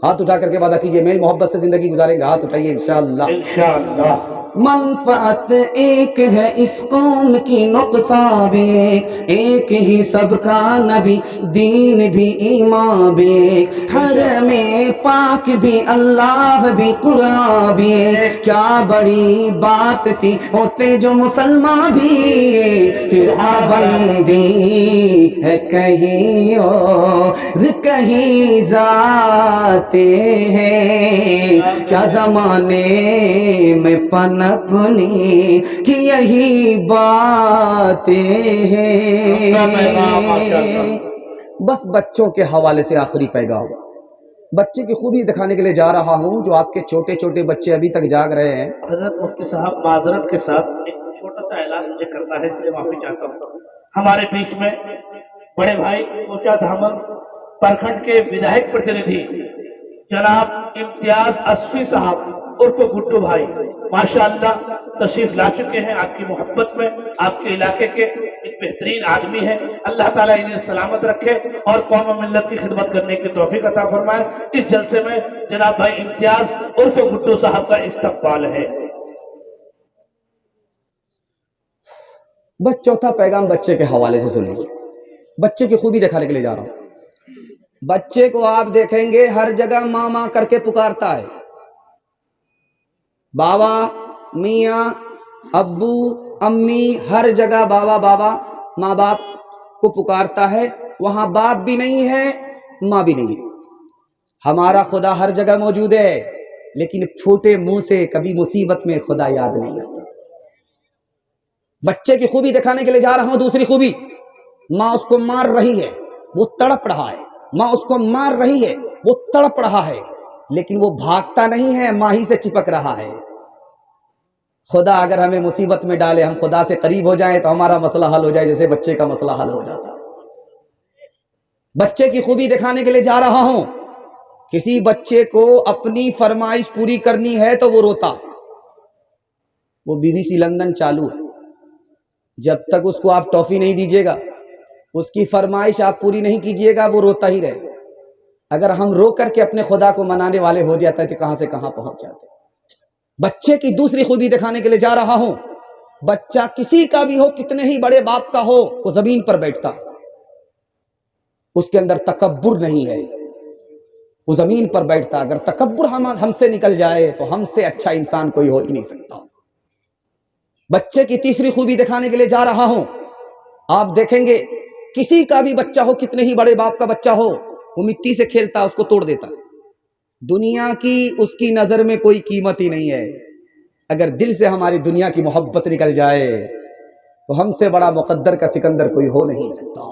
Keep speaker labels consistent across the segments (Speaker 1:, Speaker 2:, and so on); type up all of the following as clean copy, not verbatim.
Speaker 1: ہاتھ اٹھا کر کے وعدہ کیجئے میری محبت سے زندگی گزاریں گے، ہاتھ اٹھائیے انشاءاللہ۔
Speaker 2: انشاءاللہ۔
Speaker 1: منفعت ایک ہے اس قوم کی نقصان بھی ایک ہی سب کا نبی دین بھی ایمان بھی حرم پاک بھی اللہ بھی قرآن بھی کیا بڑی بات تھی ہوتے جو مسلمان بھی پھر آبندی ہے کہیں اور کہیں ذاتے ہیں کیا زمانے میں پنپنی کی یہی باتیں ہیں۔ بس بچوں کے حوالے سے آخری پیغام، بچے کی خوبی دکھانے کے لیے جا رہا ہوں، جو آپ کے چھوٹے چھوٹے بچے ابھی تک جاگ رہے ہیں۔
Speaker 2: حضرت مفتی صاحب معذرت کے ساتھ ایک چھوٹا سا اعلان مجھے کرنا ہے، اس لیے معافی چاہتا ہوں۔ ہمارے بیچ میں بڑے بھائی کوچا دھامن پرکھنڈ کے ودھائک پرتیندھی جناب امتیاز اسفی صاحب عرف گڈو بھائی ماشاءاللہ تشریف لا چکے ہیں آپ کی محبت میں، آپ کے علاقے کے ایک بہترین آدمی ہیں، اللہ تعالیٰ انہیں سلامت رکھے اور قوم و ملت کی خدمت کرنے کی توفیق عطا فرمائے۔ اس جلسے میں جناب بھائی امتیاز عرف گڈو صاحب کا استقبال ہے۔
Speaker 1: بس چوتھا پیغام بچے کے حوالے سے سن لیجیے، بچے کی خوبی دکھانے کے لیے جا رہا ہوں۔ بچے کو آپ دیکھیں گے ہر جگہ ماں ماں کر کے پکارتا ہے، بابا میاں ابو امی، ہر جگہ بابا بابا ماں باپ کو پکارتا ہے، وہاں باپ بھی نہیں ہے ماں بھی نہیں ہے۔ ہمارا خدا ہر جگہ موجود ہے لیکن پھوٹے منہ سے کبھی مصیبت میں خدا یاد نہیں آتا۔ بچے کی خوبی دکھانے کے لیے جا رہا ہوں۔ دوسری خوبی، ماں اس کو مار رہی ہے، وہ تڑپ رہا ہے، ماں اس کو مار رہی ہے، وہ تڑپ رہا ہے، لیکن وہ بھاگتا نہیں ہے، ماں ہی سے چپک رہا ہے۔ خدا اگر ہمیں مصیبت میں ڈالے، ہم خدا سے قریب ہو جائیں تو ہمارا مسئلہ حل ہو جائے جیسے بچے کا مسئلہ حل ہو جاتا ہے۔ بچے کی خوبی دکھانے کے لیے جا رہا ہوں۔ کسی بچے کو اپنی فرمائش پوری کرنی ہے تو وہ روتا، وہ BBC لندن چالو ہے، جب تک اس کو آپ ٹافی نہیں دیجیے گا، اس کی فرمائش آپ پوری نہیں کیجیے گا، وہ روتا ہی رہے گا۔ اگر ہم رو کر کے اپنے خدا کو منانے والے ہو جاتا ہے کہ کہاں سے کہاں پہنچ جاتے۔ بچے کی دوسری خوبی دکھانے کے لیے جا رہا ہوں۔ بچہ کسی کا بھی ہو، کتنے ہی بڑے باپ کا ہو، وہ زمین پر بیٹھتا، اس کے اندر تکبر نہیں ہے، وہ زمین پر بیٹھتا۔ اگر تکبر ہم سے نکل جائے تو ہم سے اچھا انسان کوئی ہو ہی نہیں سکتا۔ بچے کی تیسری خوبی دکھانے کے لیے جا رہا ہوں۔ آپ دیکھیں گے کسی کا بھی بچہ ہو، کتنے ہی بڑے باپ کا بچہ ہو، وہ مٹی سے کھیلتا، اس کو توڑ دیتا۔ دنیا کی اس کی نظر میں کوئی قیمت ہی نہیں ہے۔ اگر دل سے ہماری دنیا کی محبت نکل جائے تو ہم سے بڑا مقدر کا سکندر کوئی ہو نہیں سکتا۔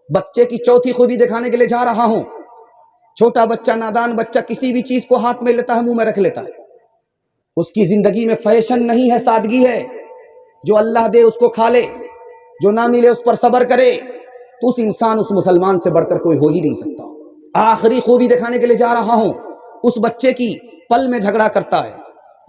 Speaker 1: بچے کی چوتھی خوبی دکھانے کے لیے جا رہا ہوں۔ چھوٹا بچہ، نادان بچہ کسی بھی چیز کو ہاتھ میں لیتا ہے، منہ میں رکھ لیتا ہے۔ اس کی زندگی میں فیشن نہیں ہے، سادگی ہے۔ جو اللہ دے اس کو کھا لے، جو نہ ملے اس پر صبر کرے، تو اس انسان، اس مسلمان سے بڑھ کر کوئی ہو ہی نہیں سکتا۔ آخری خوبی دکھانے کے لیے جا رہا ہوں۔ اس بچے کی پل میں جھگڑا کرتا ہے،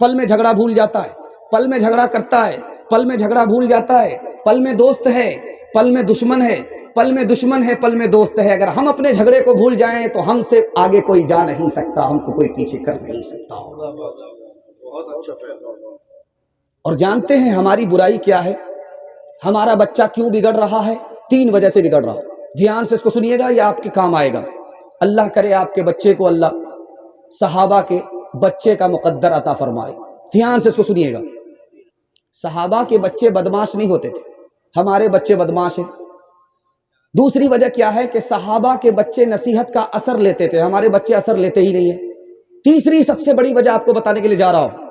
Speaker 1: پل میں جھگڑا بھول جاتا ہے، پل میں جھگڑا کرتا ہے، پل میں جھگڑا بھول جاتا ہے، پل میں دوست ہے، پل میں دشمن ہے، پل میں دشمن ہے، پل میں دوست ہے۔ اگر ہم اپنے جھگڑے کو بھول جائیں تو ہم سے آگے کوئی جا نہیں سکتا، ہم کو کوئی پیچھے کر نہیں سکتا۔
Speaker 2: بہت اچھا پیغام۔
Speaker 1: اور جانتے ہیں ہماری برائی کیا ہے؟ ہمارا بچہ کیوں بگڑ رہا ہے؟ 3 وجہ سے بگڑ رہا ہے۔ دھیان سے اس کو سنیے گا، یہ آپ کے کام آئے گا۔ اللہ کرے آپ کے بچے کو اللہ صحابہ کے بچے کا مقدر عطا فرمائے۔ دھیان سے اس کو سنیے گا۔ صحابہ کے بچے بدماش نہیں ہوتے تھے، ہمارے بچے بدماش ہیں۔ دوسری وجہ کیا ہے کہ صحابہ کے بچے نصیحت کا اثر لیتے تھے، ہمارے بچے اثر لیتے ہی نہیں ہیں۔ تیسری سب سے بڑی وجہ آپ کو بتانے کے لیے جا رہا ہوں۔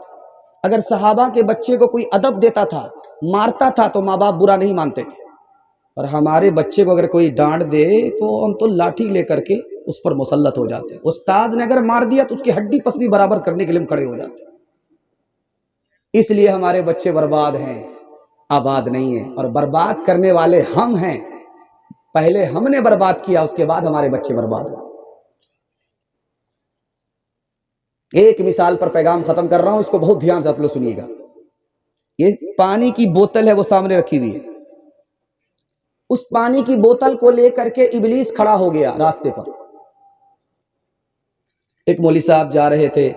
Speaker 1: اگر صحابہ کے بچے کو کوئی ادب دیتا تھا، مارتا تھا، تو ماں باپ برا نہیں مانتے تھے۔ اور ہمارے بچے کو اگر کوئی ڈانٹ دے تو ہم تو لاٹھی لے کر کے اس پر مسلط ہو جاتے ہیں۔ استاد نے اگر مار دیا تو اس کی ہڈی پسلی برابر کرنے کے لیے ہم کھڑے ہو جاتے ہیں۔ اس لیے ہمارے بچے برباد ہیں، آباد نہیں ہیں، اور برباد کرنے والے ہم ہیں۔ پہلے ہم نے برباد کیا، اس کے بعد ہمارے بچے برباد ہوئے۔ ایک مثال پر پیغام ختم کر رہا ہوں، اس کو بہت دھیان سے آپ لوگ سنیے گا۔ یہ پانی کی بوتل ہے، وہ سامنے رکھی ہوئی ہے۔ اس پانی کی بوتل کو لے کر کے ابلیس کھڑا ہو گیا راستے پر۔ ایک مولوی صاحب جا رہے تھے،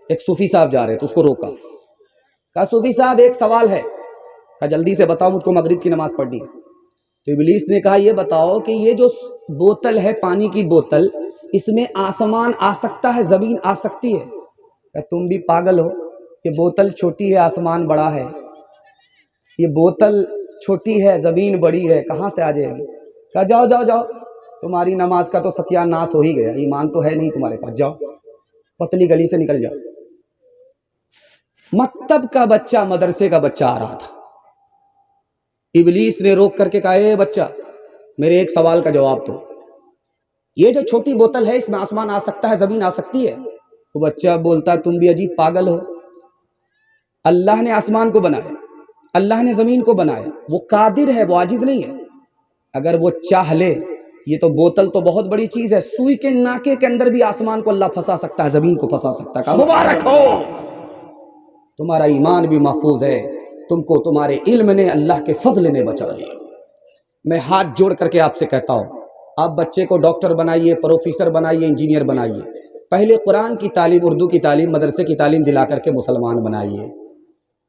Speaker 1: ایک صوفی صاحب جا رہے تھے، اس کو روکا، کہا صوفی صاحب ایک سوال ہے، کہا جلدی سے بتاؤ، مجھ کو مغرب کی نماز پڑھنی ہے۔ تو ابلیس نے کہا یہ بتاؤ کہ یہ جو بوتل ہے، پانی کی بوتل، اس میں آسمان آ سکتا ہے، زمین آ سکتی ہے؟ کہ تم بھی پاگل ہو، یہ بوتل چھوٹی ہے، آسمان بڑا ہے، یہ بوتل چھوٹی ہے، زمین بڑی ہے، کہاں سے آ جائے گی؟ کہا جاؤ جاؤ جاؤ، تمہاری نماز کا تو ستیہ ناس ہو ہی گیا، ایمان تو ہے نہیں تمہارے پاس، جاؤ پتلی گلی سے نکل جاؤ۔ مکتب کا بچہ، مدرسے کا بچہ آ رہا تھا، ابلیس نے روک کر کے کہا اے بچہ میرے ایک سوال کا جواب دو، یہ جو چھوٹی بوتل ہے اس میں آسمان آ سکتا ہے، زمین آ سکتی ہے؟ وہ بچہ بولتا تم بھی عجیب پاگل ہو، اللہ نے آسمان کو بنایا، اللہ نے زمین کو بنایا، وہ قادر ہے، وہ عاجز نہیں ہے، اگر وہ چاہ لے، یہ تو بوتل تو بہت بڑی چیز ہے، سوئی کے ناکے کے اندر بھی آسمان کو اللہ پھنسا سکتا ہے، زمین کو پھنسا سکتا ہے۔ کہا مبارک ہو، تمہارا ایمان بھی محفوظ ہے، تم کو تمہارے علم نے، اللہ کے فضل نے بچا لیا۔ میں ہاتھ جوڑ کر کے آپ سے کہتا ہوں، آپ بچے کو ڈاکٹر بنائیے، پروفیسر بنائیے، انجینئر بنائیے، پہلے قرآن کی تعلیم، اردو کی تعلیم، مدرسے کی تعلیم دلا کر کے مسلمان بنائیے۔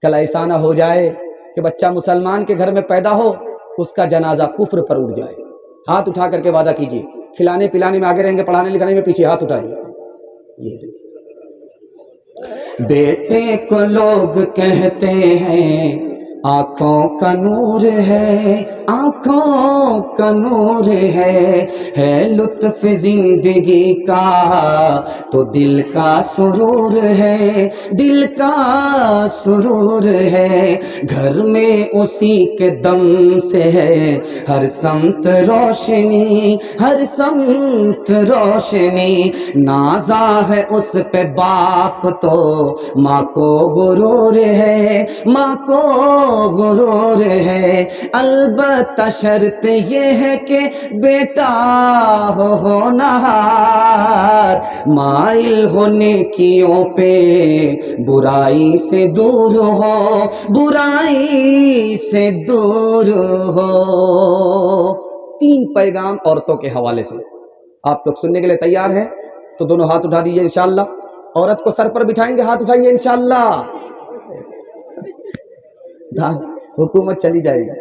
Speaker 1: کل ایسا نہ ہو جائے کہ بچہ مسلمان کے گھر میں پیدا ہو، اس کا جنازہ کفر پر اٹھ جائے۔ ہاتھ اٹھا کر کے وعدہ کیجیے، کھلانے پلانے میں آگے رہیں گے، پڑھانے لکھانے میں پیچھے، ہاتھ اٹھائیے۔ یہ دیکھیے، بیٹے کو لوگ کہتے ہیں آنکھوں کا نور ہے، آنکھوں کا نور ہے لطف زندگی کا تو دل کا سرور ہے، دل کا سرور ہے، گھر میں اسی کے دم سے ہے ہر سمت روشنی، ہر سمت روشنی، نازا ہے اس پہ باپ تو ماں کو غرور ہے، ماں کو غرور ہے، البتہ شرط یہ ہے کہ بیٹا ہو ہونہار، مائل ہو نیکیوں پہ، برائی سے دور ہو، برائی سے دور ہو۔ 3 پیغام عورتوں کے حوالے سے آپ لوگ سننے کے لیے تیار ہیں تو دونوں ہاتھ اٹھا دیجئے انشاءاللہ۔ عورت کو سر پر بٹھائیں گے، ہاتھ اٹھائیے انشاءاللہ۔ حکومت چلی جائے گی،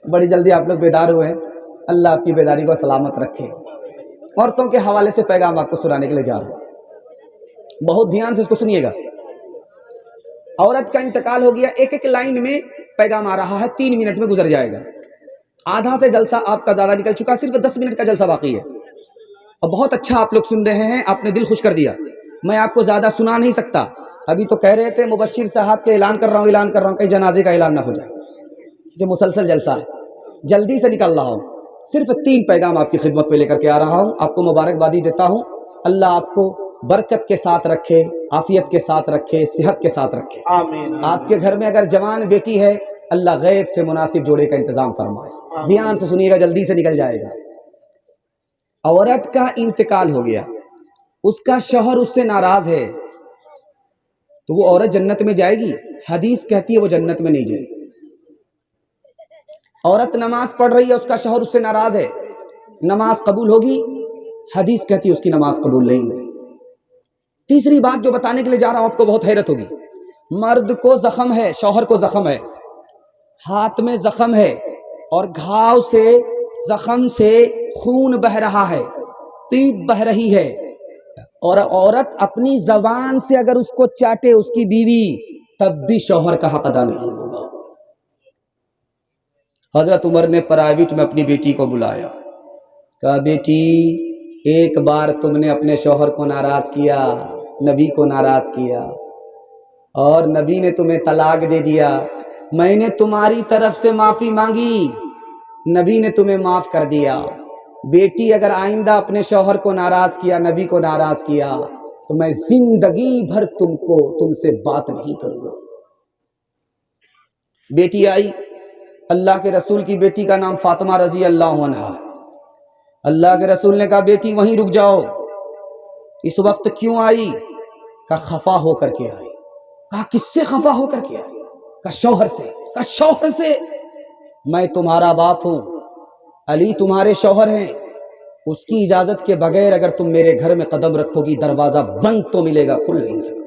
Speaker 1: بڑی جلدی آپ لوگ بیدار ہوئے ہیں، اللہ آپ کی بیداری کو سلامت رکھے۔ عورتوں کے حوالے سے پیغام آپ کو سنانے کے لیے جا رہا ہوں، بہت دھیان سے اس کو سنیے گا۔ عورت کا انتقال ہو گیا، ایک ایک لائن میں پیغام آ رہا ہے، 3 منٹ میں گزر جائے گا۔ آدھا سے جلسہ آپ کا زیادہ نکل چکا، صرف 10 منٹ کا جلسہ باقی ہے، اور بہت اچھا آپ لوگ سن رہے ہیں، آپ نے دل خوش کر دیا۔ میں آپ کو زیادہ سنا نہیں سکتا، ابھی تو کہہ رہے تھے مبشر صاحب کے اعلان کر رہا ہوں، کہیں جنازے کا اعلان نہ ہو جائے، جو مسلسل جلسہ ہے، جلدی سے نکل رہا ہوں۔ صرف 3 پیغام آپ کی خدمت پہ لے کر کے آ رہا ہوں، آپ کو مبارکبادی دیتا ہوں، اللہ آپ کو برکت کے ساتھ رکھے، عافیت کے ساتھ رکھے، صحت کے ساتھ رکھے۔
Speaker 2: آمین۔
Speaker 1: آپ کے گھر میں اگر جوان بیٹی ہے، اللہ غیب سے مناسب جوڑے کا انتظام فرمائے۔ دھیان سے سنیے گا، جلدی سے نکل جائے گا۔ عورت کا انتقال ہو گیا، اس کا شوہر اس سے ناراض ہے، تو وہ عورت جنت میں جائے گی؟ حدیث کہتی ہے وہ جنت میں نہیں جائے گی۔ عورت نماز پڑھ رہی ہے، اس کا شوہر اس سے ناراض ہے، نماز قبول ہوگی؟ حدیث کہتی ہے اس کی نماز قبول نہیں ہوگی۔ تیسری بات جو بتانے کے لیے جا رہا ہوں، آپ کو بہت حیرت ہوگی، مرد کو زخم ہے، شوہر کو زخم ہے، ہاتھ میں زخم ہے، اور گھاؤ سے، زخم سے خون بہ رہا ہے، پیپ بہ رہی ہے، اور عورت اپنی زبان سے اگر اس کو چاٹے، اس کی بیوی، تب بھی شوہر کا حق ادا نہیں ہوگا۔ حضرت عمر نے پرائیویٹ میں اپنی بیٹی کو بلایا، کہا بیٹی ایک بار تم نے اپنے شوہر کو ناراض کیا، نبی کو ناراض کیا، اور نبی نے تمہیں طلاق دے دیا، میں نے تمہاری طرف سے معافی مانگی، نبی نے تمہیں معاف کر دیا۔ بیٹی اگر آئندہ اپنے شوہر کو ناراض کیا، نبی کو ناراض کیا، تو میں زندگی بھر تم سے بات نہیں کروں گا۔ بیٹی آئی، اللہ کے رسول کی بیٹی کا نام فاطمہ رضی اللہ عنہا۔ اللہ کے رسول نے کہا بیٹی وہیں رک جاؤ۔ اس وقت کیوں آئی؟ کہا خفا ہو کر کے آئی۔ کہا کس سے خفا ہو کر کے آئی؟ کہا شوہر سے۔ کہا شوہر سے؟ میں تمہارا باپ ہوں، علی تمہارے شوہر ہیں، اس کی اجازت کے بغیر اگر تم میرے گھر میں قدم رکھو گی دروازہ بند تو ملے گا، کھل نہیں سکتا۔